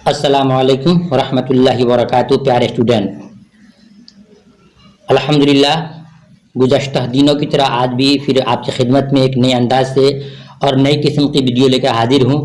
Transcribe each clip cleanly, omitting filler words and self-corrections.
अस्सलामुअलैकुम वरहमतुल्लाहि वबरकातुहू। प्यारे स्टूडेंट, अल्हम्दुलिल्लाह गुज़श्ता दिनों की तरह आज भी फिर आपकी खिदमत में एक नए अंदाज से और नई किस्म की वीडियो लेकर हाजिर हूँ।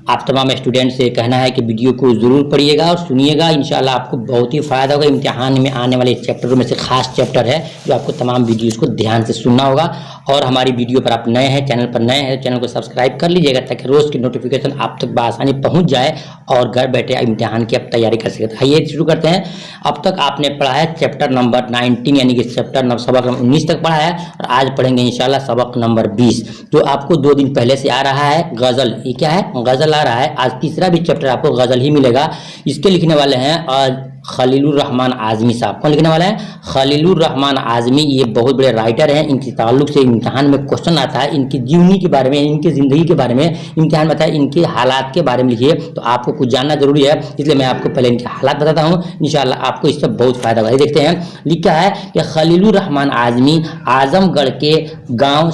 आप तमाम स्टूडेंट से कहना है कि वीडियो को ज़रूर पढ़िएगा और सुनिएगा। इंशाल्लाह आपको बहुत ही फ़ायदा होगा। इम्तिहान में आने वाले चैप्टरों में से खास चैप्टर है जो आपको तमाम वीडियोस को ध्यान से सुनना होगा। और हमारी वीडियो पर आप नए हैं, चैनल पर नए हैं, चैनल को सब्सक्राइब कर लीजिएगा ताकि रोज़ की नोटिफिकेशन आप तक बआसानी पहुँच जाए और घर बैठे इम्तिहान की आप तैयारी कर सकें। आइए शुरू करते हैं। अब तक आपने पढ़ा है चैप्टर नंबर 19 यानी कि सबक नंबर 19 तक पढ़ा है और आज पढ़ेंगे इंशाल्लाह सबक नंबर 20 जो आपको 2 दिन पहले से आ रहा है। गज़ल, ये क्या है? गज़ल आ रहा है। आज तीसरा भी चैप्टर आपको गज़ल ही मिलेगा। इसके लिखने वाले हैं खलीलुर रहमान आज़मी साहब। कौन लिखने वाला है? खलीलुर रहमान आज़मी। ये बहुत बड़े राइटर हैं। इनके ताल्लुक से इम्तिहान में क्वेश्चन आता है। इनकी जीवनी के बारे में, इनकी ज़िंदगी के बारे में इम्तिहान में आता है। इनके हालात के बारे में लिखिए, तो आपको कुछ जानना जरूरी है, इसलिए मैं आपको पहले इनके हालात बताता हूँ। इंशाल्लाह आपको इससे बहुत फ़ायदा होगा। देखते हैं, लिखा है कि खलीलुर रहमान आज़मी आजमगढ़ के गाँव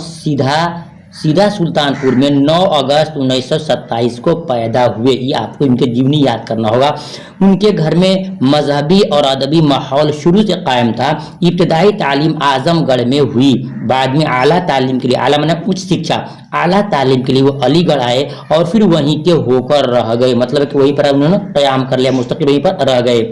सीधा सुल्तानपुर में 9 अगस्त 1927 को पैदा हुए। ये आपको इनके जीवनी याद करना होगा। उनके घर में मजहबी और अदबी माहौल शुरू से कायम था। इब्तदाई तालीम आजमगढ़ में हुई। बाद में आला तालीम के लिए, आला माने उच्च शिक्षा, आला तालीम के लिए वो अलीगढ़ आए और फिर वहीं के होकर रह गए। मतलब कि वहीं पर उन्होंने क़याम कर लिया, मुस्तकिल वहीं पर रह गए।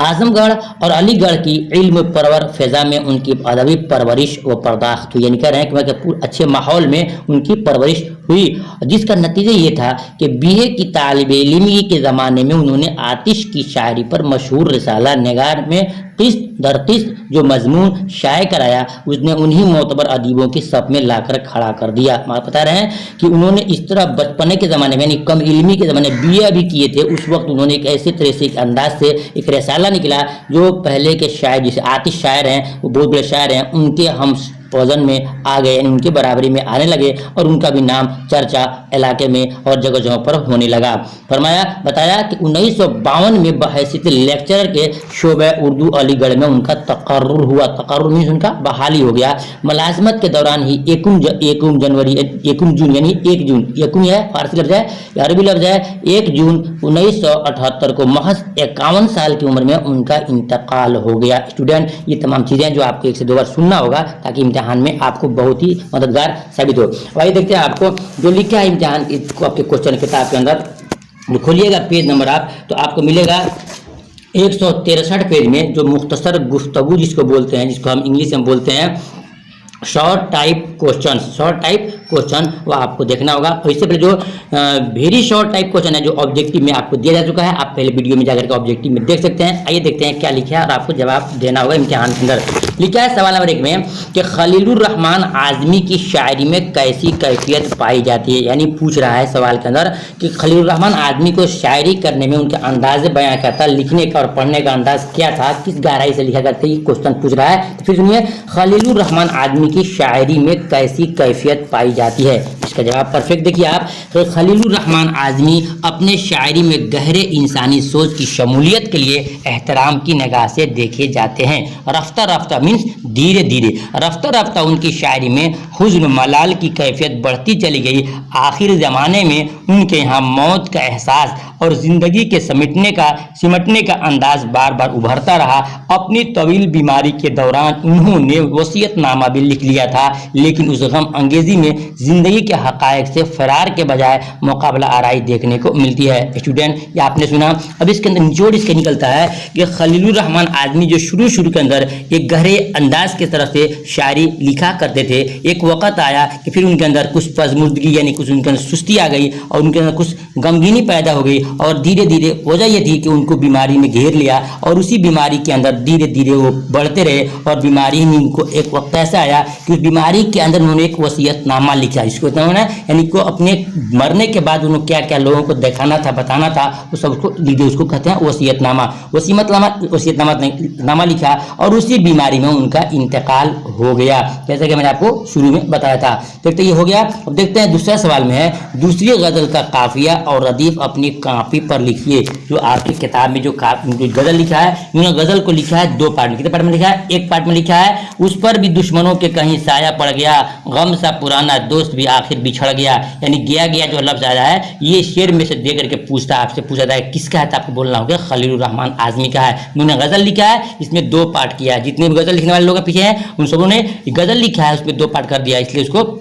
आजमगढ़ और अलीगढ़ की इल्म परवर फ़िज़ा में उनकी अदबी परवरिश व पर्दाख्त हुई। यानी कह रहे हैं कि अच्छे माहौल में उनकी परवरिश हुई, जिसका नतीजा ये था कि बीए की तालिब इल्मी के ज़माने में उन्होंने आतिश की शायरी पर मशहूर रिसाला निगार में किस्त दर किस्त जो मजमून शाये कराया, उसने उन्हीं मोतबर अदीबों की सब में लाकर खड़ा कर दिया। आप बता रहे हैं कि उन्होंने इस तरह बचपने के ज़माने में यानी कम इल्मी के ज़माने बीए भी किए थे, उस वक्त उन्होंने एक ऐसे तरह से एक अंदाज से एक रिसाला निकला जो पहले के शायर, जैसे आतिश शायर हैं, वो बहुत बड़े शायर हैं, उनके हम वजन में आ गए, उनके बराबरी में आने लगे और उनका भी नाम चर्चा इलाके में और जगह जगह पर होने लगा। फरमाया, बताया कि 1952 में बहैसियत लेक्चरर के शोबे उर्दू अलीगढ़ में उनका तकर्रुर हुआ। तकर्रुर मीन्स उनका बहाली हो गया। मुलाजमत के दौरान ही 1 जून यानी 1 जून, यकुम है फारसी लफ्ज़ है, अरबी लफ्ज़ है, 1 जून 1978 को महज 51 साल की उम्र में उनका इंतकाल हो गया। स्टूडेंट, ये तमाम चीज़ें जो आपको 1 से 2 बार सुनना होगा ताकि इम्तिहान में आपको बहुत ही मददगार साबित हो। वही देखते हैं आपको जो लिखा है इम्तिहान को आपके क्वेश्चन किताब के अंदर, खोलिएगा पेज नंबर आप, तो आपको मिलेगा 163 पेज में जो मुख्तसर गुफ्तगू जिसको बोलते हैं, जिसको हम इंग्लिश में बोलते हैं शॉर्ट टाइप क्वेश्चन, वो आपको देखना होगा। और इससे पहले जो वेरी शॉर्ट टाइप क्वेश्चन है जो ऑब्जेक्टिव में आपको दिया जा चुका है, आप पहले वीडियो में जाकर के ऑब्जेक्टिव में देख सकते हैं। आइए देखते हैं क्या लिखा है और आपको जवाब देना होगा इम्तिहान के अंदर। लिखा है सवाल नंबर 1 में कि खलीलुर रहमान आज़मी की शायरी में कैसी कैफियत पाई जाती है। यानी पूछ रहा है सवाल के अंदर कि खलीलुर रहमान आज़मी को शायरी करने में उनके अंदाज़ बयां क्या था, लिखने का और पढ़ने का अंदाज क्या था, किस गहराई से लिखा करते, ये क्वेश्चन पूछ रहा है। तो फिर सुनिए, खलीलुर रहमान आज़मी की शायरी में कैसी कैफियत पाई जाती है। इसका जवाब परफेक्ट देखिए आप। तो खलीलुर रहमान आज़मी अपने शायरी में गहरे इंसानी सोच की शमूलियत के लिए एहतराम की निगाह से देखे जाते हैं। रफ्ता रफ्ता मीन्स धीरे धीरे, रफ्ता रफ्ता उनकी शायरी में हुज़्न मलाल की कैफियत बढ़ती चली गई। आखिर ज़माने में उनके यहाँ मौत का एहसास और ज़िंदगी के सिमटने का अंदाज बार बार उभरता रहा। अपनी तवील बीमारी के दौरान उन्होंने वसीयतनामा भी लिख लिया था, लेकिन उस गम अंगेजी में ज़िंदगी के हक़ाइक़ से फरार के बजाय मुकाबला आराई देखने को मिलती है। स्टूडेंट, ये आपने सुना। अब इसके अंदर निचोड़ इसके निकलता है कि खलीलुर रहमान आज़मी जो शुरू के अंदर एक गहरे अंदाज के तरह से शायरी लिखा करते थे, एक वक़्त आया कि फिर उनके अंदर कुछ पज़मुर्दगी यानी कुछ उनके अंदर सुस्ती आ गई और उनके अंदर कुछ गमगीनी पैदा हो गई और धीरे धीरे वजह यह थी कि उनको बीमारी ने घेर लिया और उसी बीमारी के अंदर धीरे धीरे वो बढ़ते रहे और बीमारी ने उनको एक वक्त ऐसा आया कि उस बीमारी के अंदर उन्होंने एक वसीयतनामा लिखा। इसको उन्होंने यानी को अपने मरने के बाद उन्होंने क्या क्या लोगों को दिखाना था, बताना था, वो सब उसको लिख दिया। उसको कहते हैं वसीयतनामा। वसीयतनामा लिखा और उसी बीमारी में उनका इंतकाल हो गया, जैसा कि मैंने आपको शुरू में बताया था। देखते ये हो गया। अब देखते हैं दूसरा सवाल में है, दूसरी गज़ल का काफिया और रदीफ अपनी कापी पर लिखिए। जो आपकी किताब में जो गज़ल लिखा है, उन्होंने गज़ल को लिखा है 2 पार्ट में। कितने पार्ट में लिखा है? 1 पार्ट में लिखा है, उस पर भी दुश्मनों के कहीं साया पड़ गया, गम सा पुराना दोस्त भी आखिर बिछड़ गया, यानी गया गया जो लफ्ज आया है ये शेर में से दे करके पूछता है, आपसे पूछा जाए किसका है तो आपको बोलना होगा खलीलुर रहमान आज़मी का है। उन्होंने गज़ल लिखा है, इसमें 2 पार्ट किया है। जितने भी गज़ल लिखने वाले लोग पीछे हैं उन सबों ने गज़ल लिखा है, उसमें 2 पार्ट कर दिया, इसलिए उसको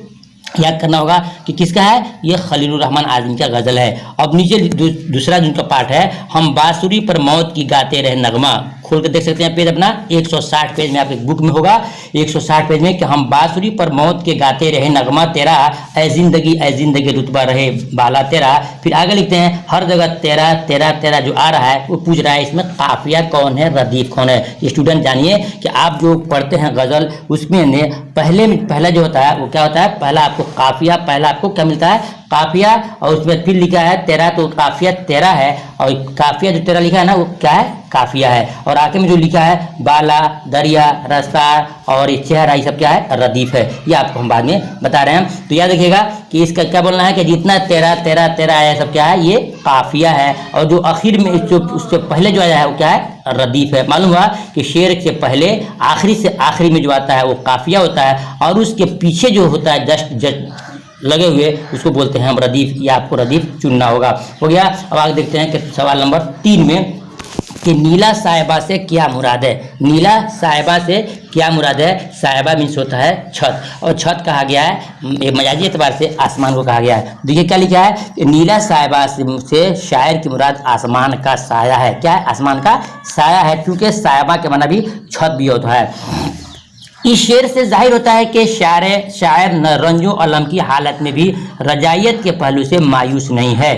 याद करना होगा कि किसका है, ये खलीलुर रहमान आज़मी का गज़ल है। अब नीचे दूसरा जिनका पार्ट है, हम बांसुरी पर मौत की गाते रहे नगमा, खोल कर देख सकते हैं पेज अपना 160 पेज में, आपके बुक में होगा 160 पेज में कि हम बांसुरी पर मौत के गाते रहे नगमा तेरा, ऐ जिंदगी रुतबा रहे बाला तेरा। फिर आगे लिखते हैं हर जगह तेरा तेरा तेरा जो आ रहा है वो पूछ रहा है इसमें काफिया कौन है, रदीफ कौन है। ये स्टूडेंट जानिए कि आप जो पढ़ते हैं गज़ल उसमें ने पहला जो होता है वो क्या होता है, पहला आपको काफिया, पहला आपको क्या मिलता है काफिया, और उसमें फिर लिखा है तेरा तो काफिया तेरा है, और काफिया जो तेरा लिखा है ना वो क्या है काफिया है, और आगे में जो लिखा है बाला दरिया रास्ता और चेहरा ये सब क्या है रदीफ है। ये आपको हम बाद में बता रहे हैं, तो याद रखिएगा कि इसका क्या बोलना है कि जितना तेरा तेरा तेरा आया सब क्या है ये काफिया है, और जो आखिर में उससे पहले जो आया है वो क्या है रदीफ है। मालूम हुआ कि शेर से पहले आखिरी से आखिरी में जो आता है वो काफिया होता है, और उसके पीछे जो होता है जस्ट लगे हुए उसको बोलते हैं हम रदीफ, या आपको रदीफ चुनना होगा। हो गया। अब आगे देखते हैं कि सवाल नंबर 3 में कि नीला साहिबा से क्या मुराद है। नीला साहिबा से क्या मुराद है, साहिबा मीन्स होता है छत, और छत कहा गया है मजाजी एतबार से आसमान को कहा गया है। देखिए क्या लिखा है कि नीला साहिबा से शायर की मुराद आसमान का साया है। क्या है, आसमान का साया है, क्योंकि साहिबा के माना भी छत भी होता है। इस शेर से जाहिर होता है कि शायर रंजो अलम की हालत में भी रजायत के पहलू से मायूस नहीं है,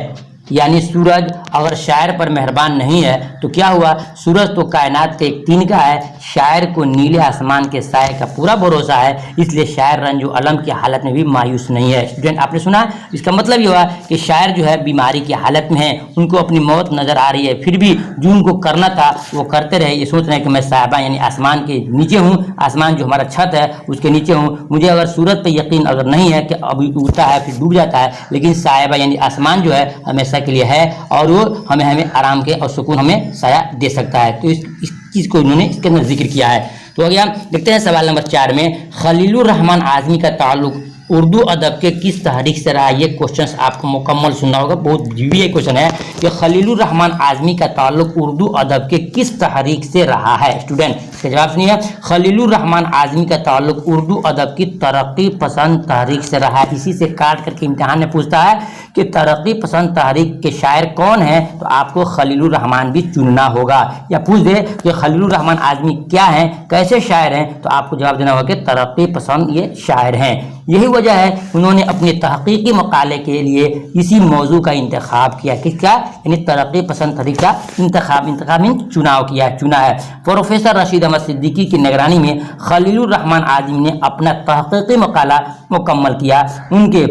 यानी सूरज अगर शायर पर मेहरबान नहीं है तो क्या हुआ, सूरज तो कायनात का एक तिनका है, शायर को नीले आसमान के साए का पूरा भरोसा है, इसलिए शायर रंजो अलम की हालत में भी मायूस नहीं है। स्टूडेंट आपने सुना, इसका मतलब ये हुआ कि शायर जो है बीमारी की हालत में है, उनको अपनी मौत नजर आ रही है, फिर भी जो उनको करना था वो करते रहे, ये सोच रहे हैं कि मैं साहिबा यानी आसमान के नीचे हूँ, आसमान जो हमारा छत है उसके नीचे हूँ, मुझे अगर सूरज पर यकीन अगर नहीं है कि अभी उगता है फिर डूब जाता है, लेकिन साहिबा यानी आसमान जो है हमेशा के लिए है, और वो हमें आराम के और सुकून हमें साया दे सकता है। तो इस चीज़ को इन्होंने इसके अंदर जिक्र किया है। तो आगे हम देखते हैं सवाल नंबर 4 में, खलीलुर रहमान आज़मी का ताल्लुक उर्दू अदब के किस तहरीक से रहा। ये क्वेश्चन आपको मुकम्मल सुनना होगा, बहुत जीवी क्वेश्चन है कि खलीलुर रहमान आज़मी का ताल्लुक उर्दू अदब के किस तहरीक से रहा है। स्टूडेंट इसका जवाब सुनिए, खलीलुर रहमान आज़मी का ताल्लुक उर्दू अदब की तरक्की पसंद तहरीक से रहा है। इसी से काट करके इम्तिहान में पूछता है कि तरक्की पसंद तहरीक के शायर कौन है, तो आपको खलीलुर रहमान भी चुनना होगा, या पूछ दे कि खलीलुर रहमान आज़मी क्या है, कैसे शायर हैं, तो आपको जवाब देना होगा कि तरक्की पसंद ये शायर हैं। यही वजह है उन्होंने अपने तहकीकी मकाले के लिए इसी मौजू का इंतखाब किया, किसका, यानी तरक्की पसंद तहरीक का इंतखाब चुनाव किया, चुना है। प्रोफेसर रशीद अहमद सिद्दीकी की निगरानी में खलीलुर रहमान आज़मी ने अपना तहकीकी मकाला मुकम्मल किया। उनके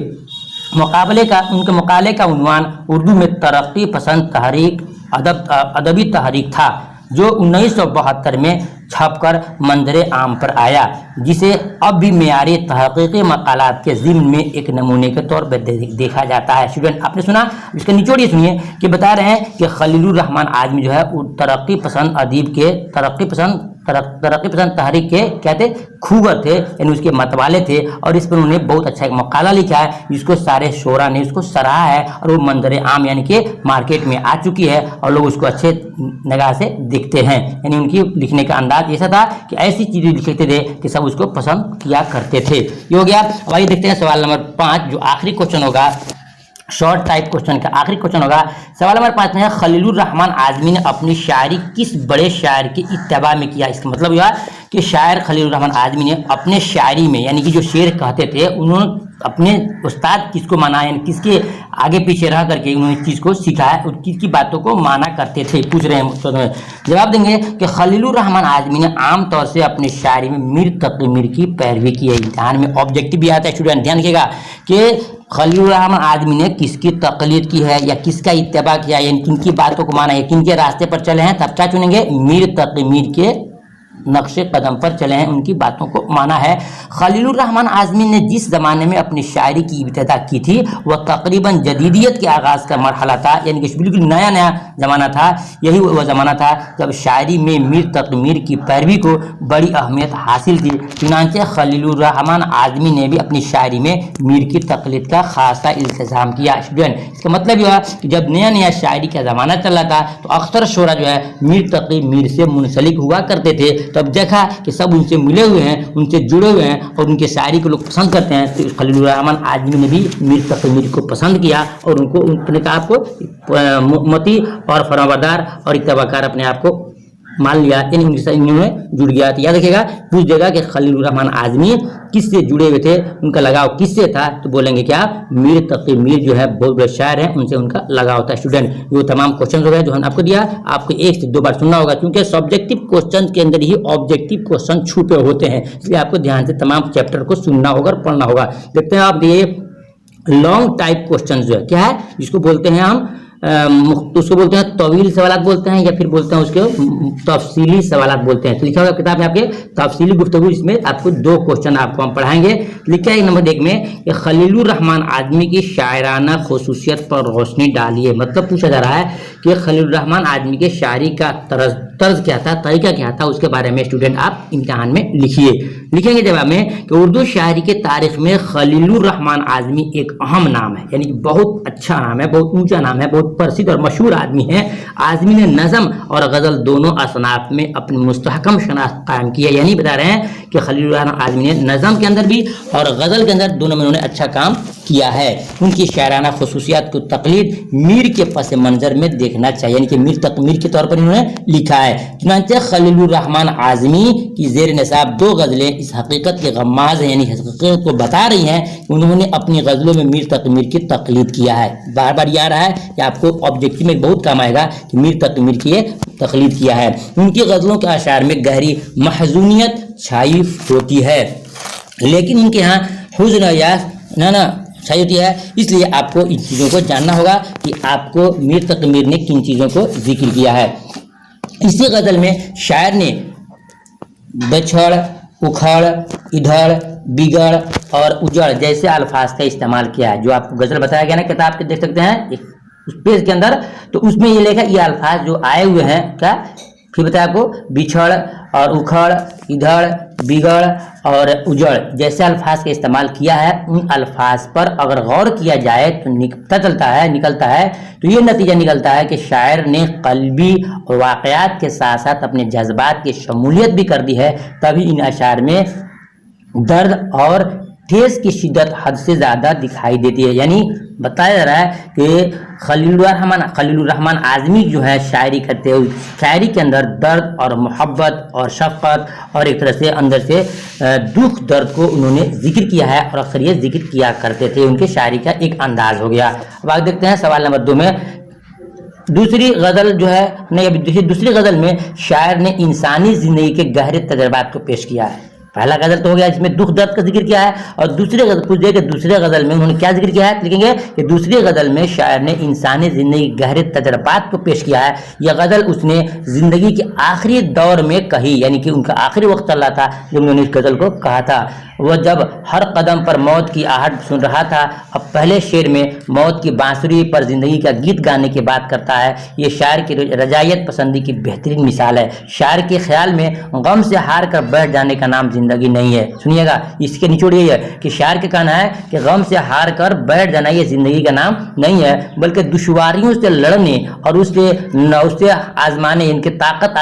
मकाले का उन्वान उर्दू में तरक्की पसंद तहरीक अदबी तहरीक था, जो 1972 में छपकर मंजरे आम पर आया, जिसे अब भी मेयारी तहकीकी मकालात के ज़िम्न में एक नमूने के तौर पर देखा जाता है। स्टूडेंट आपने सुना, इसका निचोड़ ये सुनिए कि बता रहे हैं कि खलीलुर रहमान आज़मी जो है तरक्की पसंद अदीब के तरक्की पसंद तहरीक के क्या थे, खूगर थे, यानी उसके मतवाले थे, और इस पर उन्होंने बहुत अच्छा एक मकाला लिखा है, जिसको सारे शोरा ने उसको सराहा है, और वो मंजर आम यानी कि मार्केट में आ चुकी है, और लोग उसको अच्छे निगाह से देखते हैं। यानी उनकी लिखने का अंदाज ऐसा था कि ऐसी चीज़ें लिखते थे कि सब उसको पसंद किया करते थे। ये हो गया। अब आइए देखते हैं सवाल नंबर 5 जो आखिरी क्वेश्चन होगा, शॉर्ट टाइप क्वेश्चन का आखिरी क्वेश्चन होगा। सवाल नंबर 5 में है, खलीलुर रहमान आज़मी ने अपनी शायरी किस बड़े शायर के इत्तिबा में किया। इसका मतलब यह कि शायर खलीलुर रहमान आज़मी ने अपने शायरी में, यानी कि जो शेर कहते थे, उन्होंने अपने उस्ताद किसको माना, यानी किसके आगे पीछे रह करके उन्होंने चीज़ को सीखा है और किसकी बातों को माना करते थे, पूछ रहे हैं। जवाब देंगे कि खलीलुर रहमान आज़मी ने आम तौर से अपनी शायरी में मीर तकी मीर की पैरवी की है। इम्तिहान में ऑब्जेक्टिव भी आता है, स्टूडेंट ध्यान रखिएगा कि खलीलुर रहमान आज़मी ने किसकी तकलीद की है या किसका इत्तिबा किया है, यानी किनकी बातों को माना है, किनके रास्ते पर चले हैं, तब क्या चुनेंगे, मीर तकी मीर के नक्शे कदम पर चले हैं, उनकी बातों को माना है। खलीलुर रहमान आज़मी ने जिस ज़माने में अपनी शायरी की इब्तिदा की थी वह तकरीबन जदीदियत के आगाज़ का मरहला था, यानी कि बिल्कुल नया नया ज़माना था। यही वह ज़माना था जब शायरी में मीर तक़ी मीर की पैरवी को बड़ी अहमियत हासिल थी। चुनांचे खलीलुर रहमान आज़मी ने भी अपनी शायरी में मीर की तक़लीद का खासा इल्तिज़ाम किया। स्टूडेंट, इसका मतलब यह कि जब नया नया शायरी का ज़माना चल रहा था तो अक्सर शोरा जो है मीर तक़ी मीर से मुंसलिक हुआ करते थे। तब देखा कि सब उनसे मिले हुए हैं, उनसे जुड़े हुए हैं और उनके शायरी को लोग पसंद करते हैं, तो खलीलुर रहमान आज़मी ने भी मीर तक़ी मीर को पसंद किया और उनको अपने आप को मती और फरमाबरदार और इत्तबाकार अपने आप को मान लिया, इनमें जुड़ गया। तो याद रखिएगा, पूछ देगा कि खलीलुर रहमान आज़मी किससे जुड़े हुए थे, उनका लगाव किससे था, तो बोलेंगे क्या, मीर तक़ी मीर जो है बहुत बड़े शायर हैं, उनसे उनका लगाव था। स्टूडेंट, वो तमाम क्वेश्चन हो गए जो हमने आपको दिया, आपको 1 से 2 बार सुनना होगा, क्योंकि सब्जेक्टिव क्वेश्चन के अंदर ही ऑब्जेक्टिव क्वेश्चन छुपे होते हैं, इसलिए आपको ध्यान से तमाम चैप्टर को सुनना होगा और पढ़ना होगा। देखते हैं आप, ये लॉन्ग टाइप क्वेश्चन जो है क्या है, जिसको बोलते हैं हम उसको बोलते हैं तवील सवालात बोलते हैं, या फिर बोलते हैं उसके तफसीली सवालात बोलते हैं। तो लिखा होगा किताब में आपके तफसीली गुफ्तगू, इसमें आपको 2 क्वेश्चन आपको हम पढ़ाएंगे। लिखा है नंबर 1 में कि खलीलुर रहमान आज़मी की शायराना खसूसियत पर रोशनी डालिए। मतलब पूछा जा रहा है कि खलीलुर रहमान आज़मी के शायरी का तर्ज क्या था, तरीका क्या था, उसके बारे में स्टूडेंट आप इम्तिहान में लिखिए। लिखेंगे जवाब में कि उर्दू शायरी के तारीख में खलीलुर रहमान आज़मी एक अहम नाम है, यानी कि बहुत अच्छा नाम है, बहुत ऊंचा नाम है, बहुत प्रसिद्ध और मशहूर आदमी है। आज़मी ने नज़म और गज़ल दोनों असनाफ में अपनी मुस्तहकम शनाख्त कायम की है, यानी बता रहे हैं कि खलीलुर रहमान आज़मी ने नज़म के अंदर भी और गज़ल के अंदर दोनों में उन्होंने अच्छा काम किया है। उनकी शायराना खसूसियात को तकलीद मीर के पस मंज़र में देखना चाहिए, यानी कि मीर तक़ी मीर के तौर पर इन्होंने लिखा है। चुनांचे खलीलुर रहमान आज़मी की ज़ेर निसाब 2 गज़लें इस हकीकत के गम्माज़ हैं, यानी हकीकत को बता रही हैं कि उन्होंने अपनी गज़लों में मीर तक़ी मीर की तकलीद किया है। बार बार याद रहा है कि आपको ऑब्जेक्टिव में बहुत काम आएगा कि मीर तक़ी मीर की तकलीद किया है। उनकी गज़लों के अशार में गहरी महज़ूनियत छाई होती है, लेकिन उनके यहाँ हुज़्न यास ना छाई होती है। इसलिए आपको इन चीज़ों को जानना होगा कि आपको मीर तक़ी मीर ने किन चीज़ों को जिक्र किया है। इसी गज़ल में शायर ने बछड़, उखड़, इधड़, बिगड़ और उजड़ जैसे अल्फाज का इस्तेमाल किया है। जो आपको गज़ल बताया गया ना, किताब के देख सकते हैं उस पेज के अंदर, तो उसमें ये लिखा, ये अल्फाज जो आए हुए हैं क्या, फिर बताया आपको, बिछड़ और उखड़, इधड़, बिगड़ और उजड़ जैसे अल्फाज का इस्तेमाल किया है। उन अल्फाज पर अगर गौर किया जाए तो निकलता है तो ये नतीजा निकलता है कि शायर ने क़ल्बी और वाक़यात के साथ साथ अपने जज्बात की शमूलियत भी कर दी है। तभी इन अशार में दर्द और ठेस की शिद्दत हद से ज़्यादा दिखाई देती है। यानी बताया जा रहा है कि खलीलुर रहमान आज़मी जो है शायरी करते हुए, शायरी के अंदर दर्द और मोहब्बत और शफ़क़त और एक तरह से अंदर से दुख दर्द को उन्होंने जिक्र किया है, और अक्सर ये जिक्र किया करते थे। उनके शायरी का एक अंदाज हो गया। अब आगे देखते हैं सवाल नंबर 2 में। दूसरी गज़ल जो है नहीं, दूसरी गज़ल में शायर ने इंसानी ज़िंदगी के गहरे तजर्बात को पेश किया है। पहला गज़ल तो हो गया जिसमें दुख दर्द का जिक्र किया है, और दूसरी गज़ल पूछ दिया कि दूसरे गज़ल में उन्होंने क्या जिक्र किया है। लिखेंगे कि दूसरी गज़ल में शायर ने इंसानी ज़िंदगी के गहरे तजर्बात को पेश किया है। यह गज़ल उसने ज़िंदगी के आखिरी दौर में कही, यानी कि उनका आखिरी वक्त चल रहा था जब उन्होंने इस गज़ल को कहा था। वह जब हर कदम पर मौत की आहट सुन रहा था। अब पहले शेर में मौत की बांसुरी पर ज़िंदगी का गीत गाने की बात करता है। ये शायर की रजायत पसंदी की बेहतरीन मिसाल है। शायर के ख्याल में गम से हार कर बैठ जाने का नाम ज़िंदगी नहीं है। सुनिएगा, इसके निचोड़ यही है कि शायर का कहना है कि गम से हार कर बैठ जाना ये ज़िंदगी का नाम नहीं है, बल्कि दुश्वारियों से लड़ने और उससे आजमाने, इनके ताकत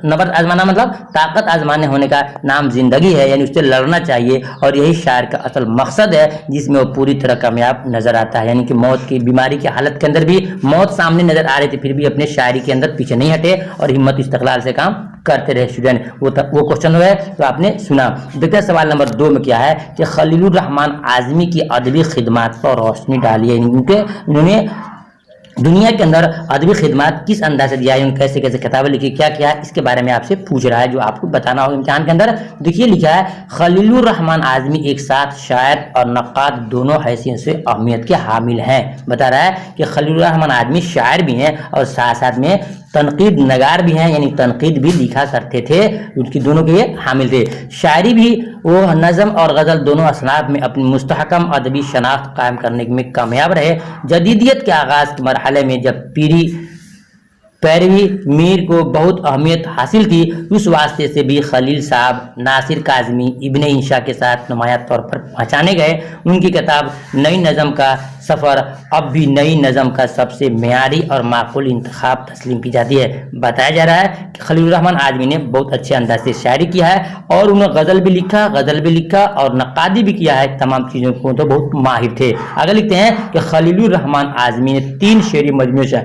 नबर आजमाना मतलब ताकत आजमाने होने का नाम ज़िंदगी है। यानी उससे लड़ना चाहिए, और यही शायर का असल मकसद है जिसमें वो पूरी तरह कामयाब नजर आता है। यानी कि मौत की बीमारी की हालत के अंदर भी मौत सामने नजर आ रही थी, फिर भी अपने शायरी के अंदर पीछे नहीं हटे और हिम्मत इस्तक़लाल से काम करते रहे। स्टूडेंट, वो क्वेश्चन है तो आपने सुना। देखते हैं सवाल नंबर 2 में क्या है कि खलीलुर रहमान आज़मी की अदबी खिदमात पर रोशनी डाली है। उन्होंने दुनिया के अंदर अदबी खिदमत किस अंदाज से दिया है, कैसे कैसे किताबें लिखी, क्या क्या, इसके बारे में आपसे पूछ रहा है, जो आपको बताना होगा इम्तिहान के अंदर। देखिए लिखा है, खलीलुर रहमान आज़मी एक साथ शायर और नक्काद दोनों हैसियत से अहमियत के हामिल हैं। बता रहा है कि खलीलुर रहमान आज़मी शायर भी हैं और साथ साथ में तनकीद नगार भी हैं, यानी तनकीद भी लिखा करते थे, उनकी दोनों के हामिल थे। शायरी भी वो नज़म और गज़ल दोनों असनाफ में अपनी मुस्तहकम अदबी शनाख्त कायम करने में कामयाब रहे। जदीदियत के आगाज़ के मरहले में जब पैरवी मीर को बहुत अहमियत हासिल थी, उस वास्ते से भी खलील साहब नासिर काज़मी इब्न इंशा के साथ नुमाया तौर पर पहचाने गए। उनकी किताब नई नज़म का सफ़र अब भी नई नज़म का सबसे मेयारी और माकूल इंतखाब तस्लीम की जाती है। बताया जा रहा है कि खलीलुर रहमान आज़मी ने बहुत अच्छे अंदाज से शायरी किया है और उन्होंने गज़ल भी लिखा और नक्कादी भी किया है। तमाम चीज़ों को तो बहुत माहिर थे। आगे लिखते हैं कि खलीलुर रहमान आज़मी ने 3 शेरी मजमूए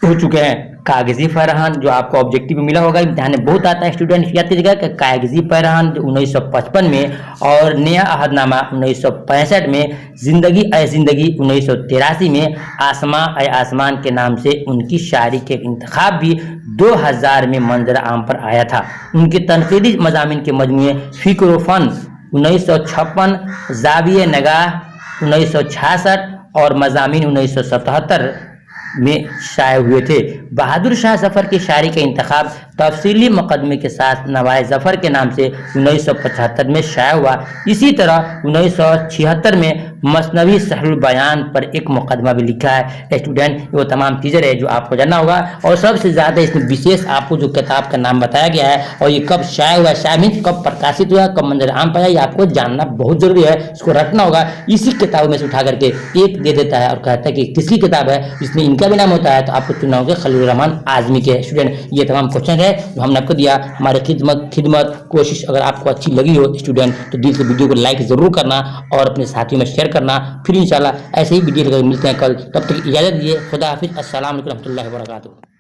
हो चुके हैं। कागजी फरहान, जो आपको ऑब्जेक्टिव में मिला होगा, इम्तिहान में बहुत आता है, स्टूडेंट याद कीजिएगा कि कागजी फरहान 1955 में और नया अहदनामा 1965 में, जिंदगी ए जिंदगी 1983 में, आसमां ए आसमान के नाम से उनकी शायरी के इंतखाब भी 2000 में मंजर आम पर आया था। उनके तनकीदी मज़ामीन के मजमूए फ़िक्र फ़न 1956, ज़ाविये नगाह 1966 और मज़ामीन 1977 में शाये हुए थे। बहादुर शाह ज़फ़र की शायरी का इंतखाब तफसीली मुकदमे के साथ नवाए ज़फ़र के नाम से 1975 में शाया हुआ। इसी तरह 1976 में मसनवी सहरुल बयान पर एक मुकदमा भी लिखा है। स्टूडेंट, वो तमाम चीज़ें रहे जो आपको जानना होगा। और सबसे ज़्यादा इसमें विशेष आपको जो किताब का नाम बताया गया है और ये कब शाया हुआ है, शाया मीन्स कब प्रकाशित हुआ, कब मंजर आम पाया, ये आपको जानना बहुत ज़रूरी है, इसको रखना होगा। इसी किताब में से उठा करके एक दे देता है और कहता है कि किसकी किताब है, इसमें इनका भी नाम होता है, तो आपको चुनना होगा खलीलुर रहमान आज़मी के। स्टूडेंट, ये तमाम क्वेश्चन है जो हमने आपको दिया। हमारी खिदमत कोशिश अगर आपको अच्छी लगी हो स्टूडेंट, तो दिल से वीडियो को लाइक ज़रूर करना और अपने साथियों में शेयर करना। फिर इंशाल्लाह ऐसे ही वीडियो मिलते हैं कल, तब तक इजाज़त दीजिए। खुदा हाफिज़। अस्सलाम वालेकुम रहमतुल्लाहि व बरकातुहू।